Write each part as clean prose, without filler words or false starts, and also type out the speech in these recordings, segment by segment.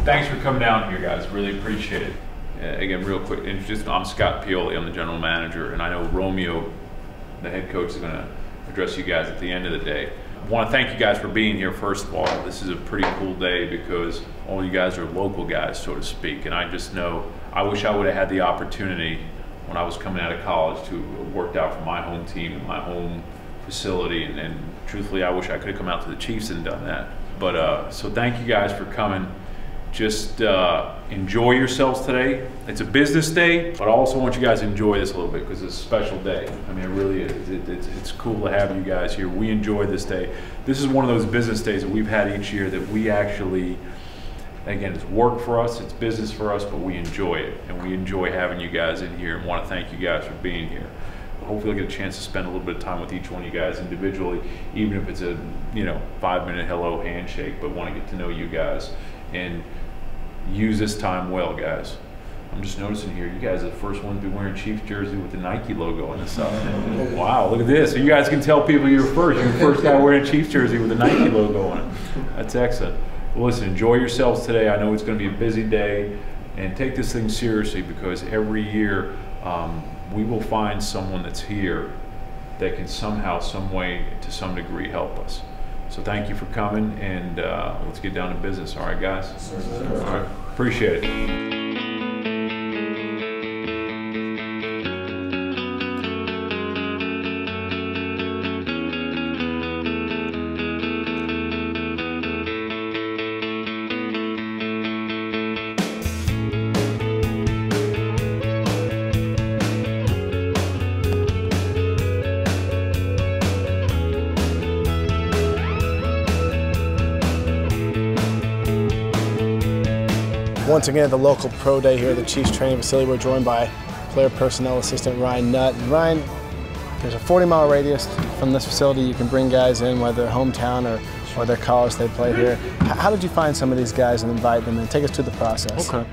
Thanks for coming down here, guys. Really appreciate it. Again, real quick, I'm Scott Pioli. I'm the general manager, and I know Romeo, the head coach, is going to address you guys at the end of the day. I want to thank you guys for being here, first of all. This is a pretty cool day because all you guys are local guys, so to speak, and I just know I wish I would have had the opportunity when I was coming out of college to work out for my home team and my home facility, and truthfully, I wish I could have come out to the Chiefs and done that. But so thank you guys for coming. Just enjoy yourselves today. It's a business day, but I also want you guys to enjoy this a little bit because it's a special day. I mean, it really is. It's cool to have you guys here. We enjoy this day. This is one of those business days that we've had each year that we actually, again, it's work for us, it's business for us, but we enjoy it. And we enjoy having you guys in here and want to thank you guys for being here. Hopefully I'll get a chance to spend a little bit of time with each one of you guys individually, even if it's a 5-minute hello handshake, but want to get to know you guys and use this time well, guys. I'm just noticing here, you guys are the first ones to be wearing Chiefs jersey with the Nike logo on the side. Wow, look at this. So you guys can tell people you're first. You're the first guy wearing a Chiefs jersey with the Nike logo on it. That's excellent. Well, listen, enjoy yourselves today. I know it's going to be a busy day, and take this thing seriously because every year we will find someone that's here that can somehow, some way, to some degree help us. So thank you for coming, and let's get down to business. All right, guys? All right. Appreciate it. Once again, at the local pro day here at the Chiefs training facility, we're joined by player personnel assistant Ryan Nutt. And Ryan, there's a 40-mile radius from this facility. You can bring guys in, whether they're hometown or their college they play here. How did you find some of these guys and invite them in? Take us through the process. Okay.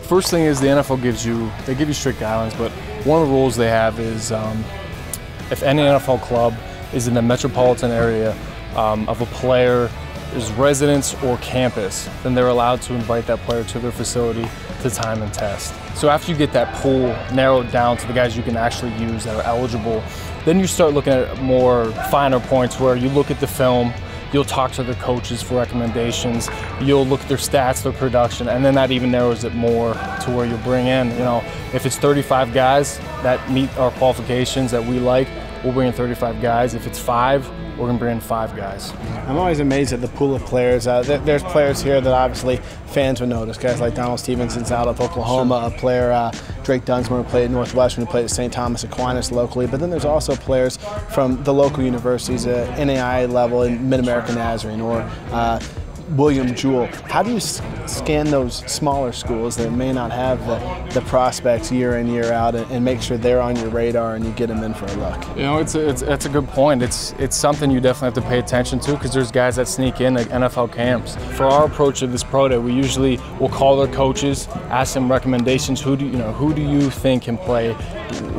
First thing is the NFL gives you strict guidelines, but one of the rules they have is if any NFL club is in the metropolitan area of a player is residence or campus, then they're allowed to invite that player to their facility to time and test. So after you get that pool narrowed down to the guys you can actually use that are eligible, then you start looking at more finer points where you look at the film, you'll talk to the coaches for recommendations, you'll look at their stats, their production, and then that even narrows it more to where you'll bring in, if it's 35 guys that meet our qualifications that we like, we'll bring in 35 guys. If it's 5, we're going to bring in 5 guys. I'm always amazed at the pool of players. There's players here that obviously fans would notice. Guys like Donald Stevenson's out of Oklahoma, a player, Drake Dunsmore, who played at Northwestern, who played at St. Thomas Aquinas locally. But then there's also players from the local universities, NAIA level in Mid-American Nazarene, or William Jewell. How do you scan those smaller schools that may not have the prospects year in, year out, and make sure they're on your radar and you get them in for a look? It's a good point. It's something you definitely have to pay attention to because there's guys that sneak in at NFL camps. For our approach of this pro day, we usually will call their coaches, ask them recommendations. Who do you think can play?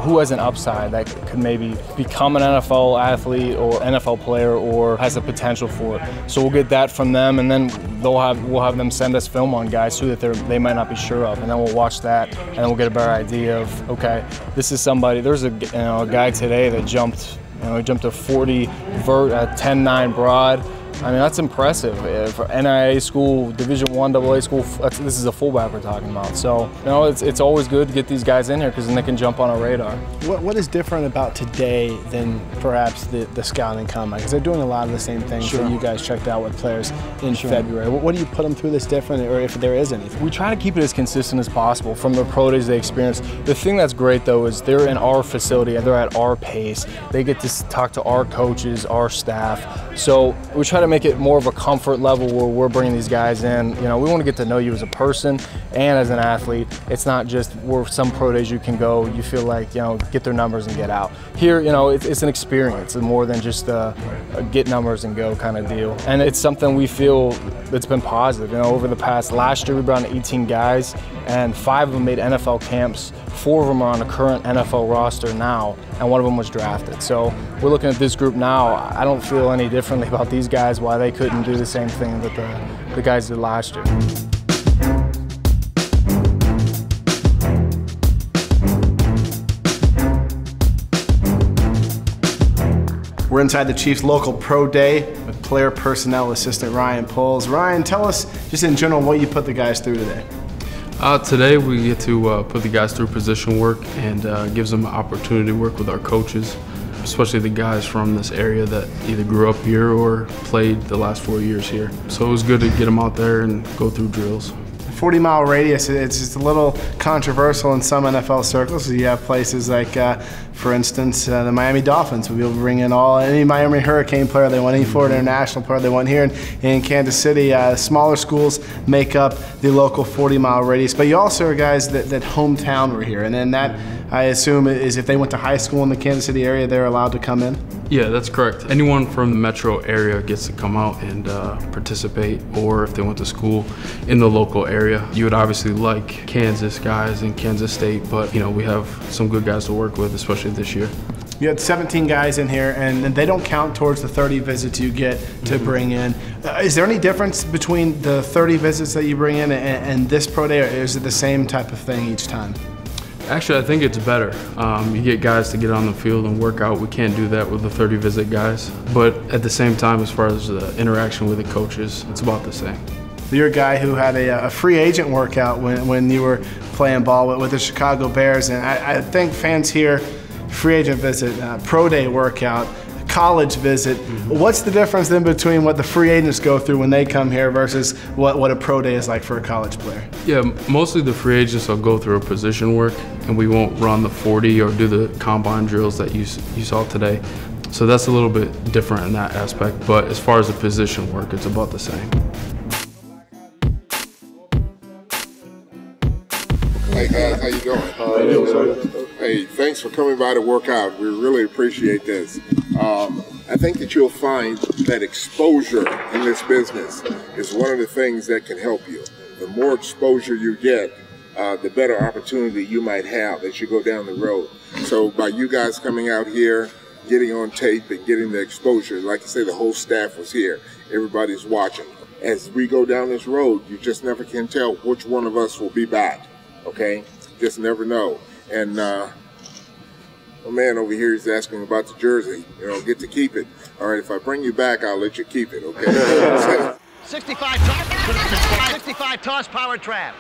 Who has an upside that could maybe become an NFL athlete or NFL player or has the potential for it? So we'll get that from them, and then we'll have them send us film on guys too that they might not be sure of, and then we'll watch that, and then we'll get a better idea of, okay, this is somebody. There's a guy today that jumped, he jumped a 40 vert at 10.9 broad. I mean, that's impressive. For NAIA school, Division I AA school, this is a fullback we're talking about. So, it's always good to get these guys in here because then they can jump on our radar. What is different about today than perhaps the scouting combine? Because they're doing a lot of the same things that you guys checked out with players in February. What do you put them through that's different, or if there is anything? We try to keep it as consistent as possible from the pro days they experience. The thing that's great though is they're in our facility and they're at our pace. They get to talk to our coaches, our staff. So we try to make it more of a comfort level where we're bringing these guys in. We want to get to know you as a person and as an athlete. It's not just where some pro days you can go, you feel like, get their numbers and get out. Here, it's an experience. It's more than just a get numbers and go kind of deal. And it's something we feel that's been positive. Over the last year we brought in 18 guys and 5 of them made NFL camps. 4 of them are on the current NFL roster now, and 1 of them was drafted. So we're looking at this group now. I don't feel any differently about these guys, why they couldn't do the same thing that the guys did last year. We're inside the Chiefs' local pro day with player personnel assistant Ryan Poles. Ryan, tell us just in general what you put the guys through today. Today we get to put the guys through position work, and gives them an opportunity to work with our coaches, especially the guys from this area that either grew up here or played the last 4 years here. So it was good to get them out there and go through drills. 40-mile radius, it's just a little controversial in some NFL circles. You have places like, for instance, the Miami Dolphins will be able to bring in any Miami Hurricane player they want, any Florida International player they want here. In Kansas City, smaller schools make up the local 40-mile radius. But you also are guys that hometown were here, and then that, I assume, is if they went to high school in the Kansas City area, they're allowed to come in? Yeah, that's correct. Anyone from the metro area gets to come out and participate, or if they went to school in the local area. You would obviously like Kansas guys in Kansas State, but we have some good guys to work with, especially this year. You had 17 guys in here, and they don't count towards the 30 visits you get to bring in. Is there any difference between the 30 visits that you bring in and this pro day, or is it the same type of thing each time? Actually, I think it's better. You get guys to get on the field and work out. We can't do that with the 30 visit guys. But at the same time, as far as the interaction with the coaches, it's about the same. You're a guy who had a free agent workout when you were playing ball with the Chicago Bears, and I think fans here, free agent visit, pro day workout, college visit. What's the difference then between what the free agents go through when they come here versus what a pro day is like for a college player? Yeah, mostly the free agents will go through a position work, and we won't run the 40 or do the combine drills that you saw today. So that's a little bit different in that aspect, but as far as the position work, it's about the same. Hey guys, how you doing? How you doing, sir? Hey, thanks for coming by to work out. We really appreciate this. I think that you'll find that exposure in this business is one of the things that can help you. The more exposure you get, the better opportunity you might have as you go down the road. So by you guys coming out here, getting on tape and getting the exposure, like I say, the whole staff was here. Everybody's watching. As we go down this road, you just never can tell which one of us will be back. Okay, just never know. And my man over here is asking about the jersey. Get to keep it. All right, if I bring you back, I'll let you keep it. Okay. 65 toss power trap.